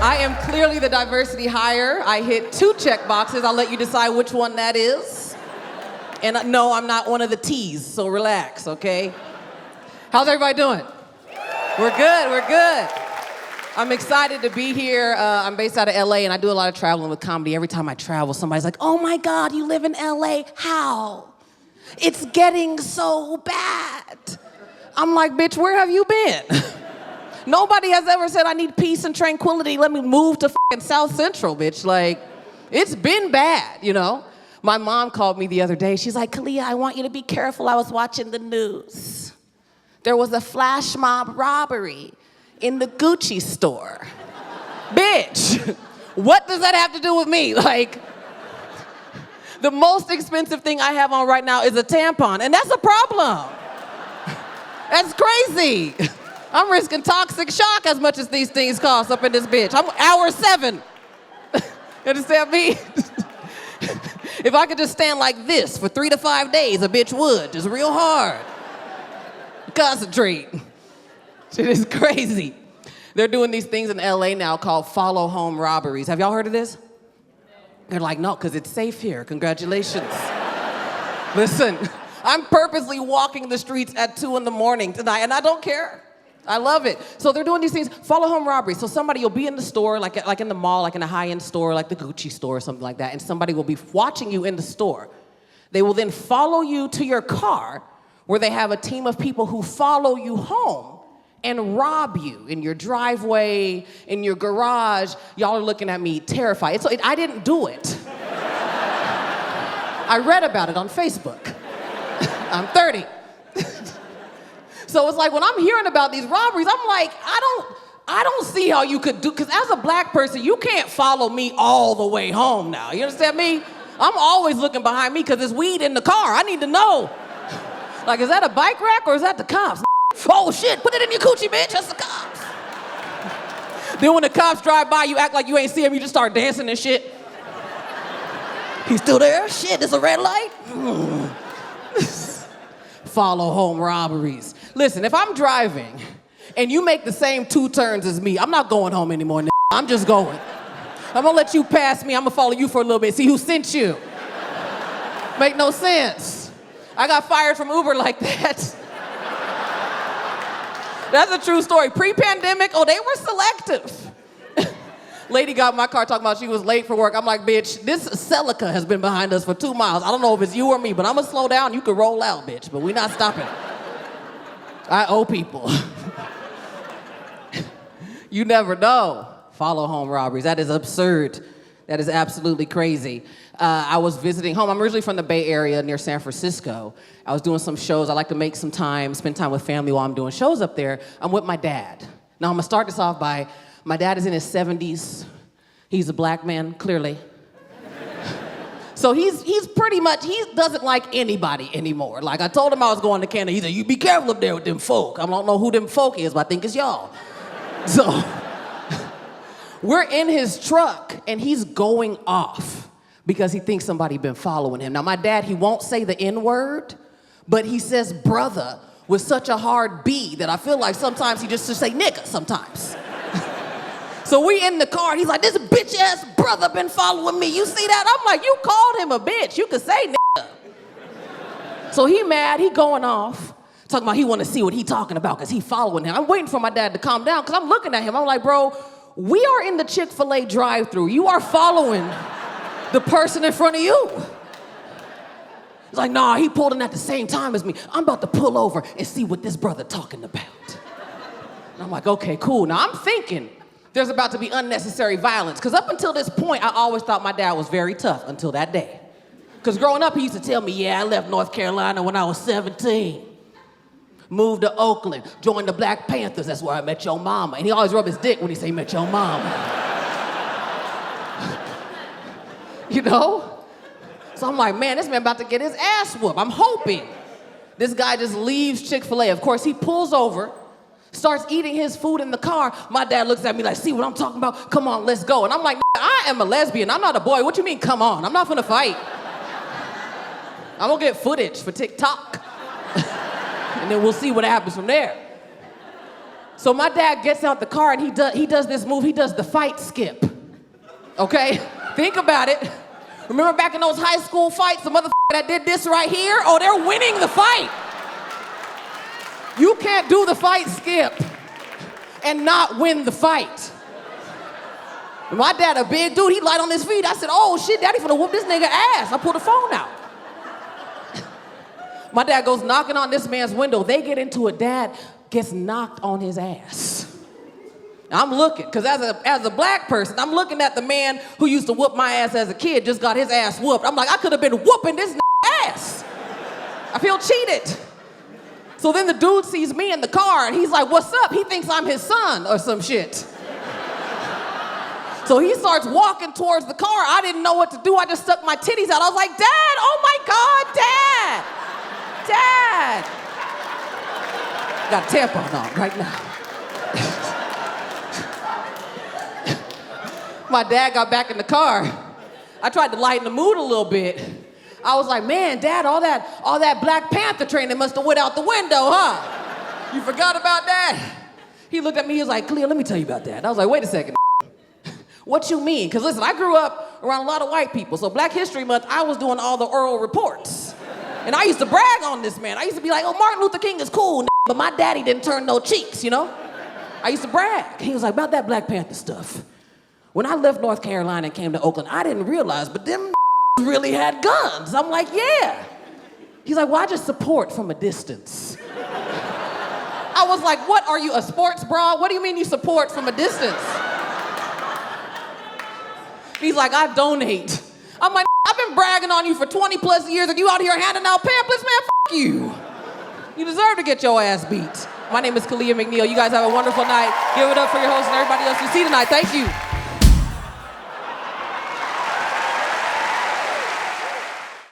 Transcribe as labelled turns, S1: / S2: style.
S1: I am clearly the diversity hire. I hit 2 check boxes. I'll let you decide which one that is. And no, I'm not one of the T's, so relax, okay? How's everybody doing? We're good. I'm excited to be here. I'm based out of LA and I do a lot of traveling with comedy. Every time I travel, somebody's like, oh my God, you live in LA, how? It's getting so bad. I'm like, bitch, where have you been? Nobody has ever said I need peace and tranquility. Let me move to fucking South Central, bitch. Like, it's been bad, you know? My mom called me the other day. She's like, Kalea, I want you to be careful. I was watching the news. There was a flash mob robbery in the Gucci store. Bitch, what does that have to do with me? Like, the most expensive thing I have on right now is a tampon, and that's a problem. That's crazy. I'm risking toxic shock as much as these things cost up in this bitch. I'm hour 7. You understand me? If I could just stand like this for 3 to 5 days, a bitch would, just real hard. Concentrate. Shit is crazy. They're doing these things in LA now called follow home robberies. Have y'all heard of this? They're like, no, because it's safe here. Congratulations. Listen, I'm purposely walking the streets at 2 a.m. tonight, and I don't care. I love it. So they're doing these things, follow home robberies. So somebody, you'll be in the store, like in the mall, like in a high-end store, like the Gucci store or something like that, and somebody will be watching you in the store. They will then follow you to your car, where they have a team of people who follow you home and rob you in your driveway, in your garage. Y'all are looking at me terrified. I didn't do it. I read about it on Facebook. I'm 30. So it's like when I'm hearing about these robberies, I'm like, I don't see how you could do, because as a black person, you can't follow me all the way home now. You understand me? I'm always looking behind me because there's weed in the car. I need to know. Like, is that a bike rack or is that the cops? Oh shit, put it in your coochie, bitch, that's the cops. Then when the cops drive by, you act like you ain't see him, you just start dancing and shit. He's still there? Shit, there's a red light? Follow home robberies. Listen, if I'm driving and you make the same 2 turns as me, I'm not going home anymore, nigga. I'm just going. I'm gonna let you pass me, I'm gonna follow you for a little bit, see who sent you. Make no sense. I got fired from Uber like that. That's a true story. Pre-pandemic, they were selective. Lady got in my car talking about she was late for work. I'm like, bitch, this Celica has been behind us for 2 miles. I don't know if it's you or me, but I'm gonna slow down. You can roll out, bitch, but we're not stopping. I owe people. You never know. Follow home robberies. That is absurd. That is absolutely crazy. I was visiting home. I'm originally from the Bay Area near San Francisco. I was doing some shows. I like to make some time, spend time with family while I'm doing shows up there. I'm with my dad. Now, I'm gonna start this off by, my dad is in his 70s. He's a black man, clearly. So he's pretty much, he doesn't like anybody anymore. Like, I told him I was going to Canada. He said, you be careful up there with them folk. I don't know who them folk is, but I think it's y'all. So, we're in his truck, and he's going off because he thinks somebody been following him. Now, my dad, he won't say the N-word, but he says brother with such a hard B that I feel like sometimes he just say nigga sometimes. So we in the car, and he's like, this bitch-ass brother been following me. You see that? I'm like, you called him a bitch. You could say nigga. So he mad, he going off, talking about he want to see what he talking about because he following him. I'm waiting for my dad to calm down because I'm looking at him. I'm like, bro, we are in the Chick-fil-A drive-thru. You are following the person in front of you. He's like, nah, he pulled in at the same time as me. I'm about to pull over and see what this brother talking about. And I'm like, okay, cool. Now I'm thinking there's about to be unnecessary violence. Because up until this point, I always thought my dad was very tough until that day. Because growing up, he used to tell me, yeah, I left North Carolina when I was 17. Moved to Oakland, joined the Black Panthers, that's where I met your mama. And he always rubbed his dick when he say, met your mama. You know? So I'm like, man, this man about to get his ass whooped. I'm hoping this guy just leaves Chick-fil-A. Of course, he pulls over, starts eating his food in the car. My dad looks at me like, see what I'm talking about? Come on, let's go. And I'm like, I am a lesbian. I'm not a boy. What you mean, come on? I'm not gonna fight. I'm gonna get footage for TikTok. And then we'll see what happens from there. So my dad gets out the car and he does this move. He does the fight skip. Okay? Think about it. Remember back in those high school fights, the motherfucker that did this right here? Oh, they're winning the fight. You can't do the fight skip and not win the fight. My dad, a big dude, he light on his feet. I said, oh shit, daddy finna whoop this nigga ass. I pulled the phone out. My dad goes knocking on this man's window. They get into it. Dad gets knocked on his ass. I'm looking, because as a black person, I'm looking at the man who used to whoop my ass as a kid, just got his ass whooped. I'm like, I could have been whooping this ass. I feel cheated. So then the dude sees me in the car and he's like, what's up? He thinks I'm his son or some shit. So he starts walking towards the car. I didn't know what to do. I just stuck my titties out. I was like, Dad, oh my God, Dad. Dad. Got a tampon on right now. My dad got back in the car. I tried to lighten the mood a little bit. I was like, man, Dad, all that Black Panther training must have went out the window, huh? You forgot about that? He looked at me, he was like, Kalea, let me tell you about that. I was like, wait a second. What you mean? Because listen, I grew up around a lot of white people. So Black History Month, I was doing all the oral reports. And I used to brag on this man. I used to be like, oh, Martin Luther King is cool, but my daddy didn't turn no cheeks, you know? I used to brag. He was like, about that Black Panther stuff. When I left North Carolina and came to Oakland, I didn't realize, but them really had guns. I'm like, yeah. He's like, well, I just support from a distance. I was like, what, are you a sports bra? What do you mean you support from a distance? He's like, I donate. I'm like, I've been bragging on you for 20 plus years and you out here handing out pamphlets, man, f*** you. You deserve to get your ass beat. My name is Kalea Mcneill. You guys have a wonderful night. Give it up for your host and everybody else you see tonight. Thank you.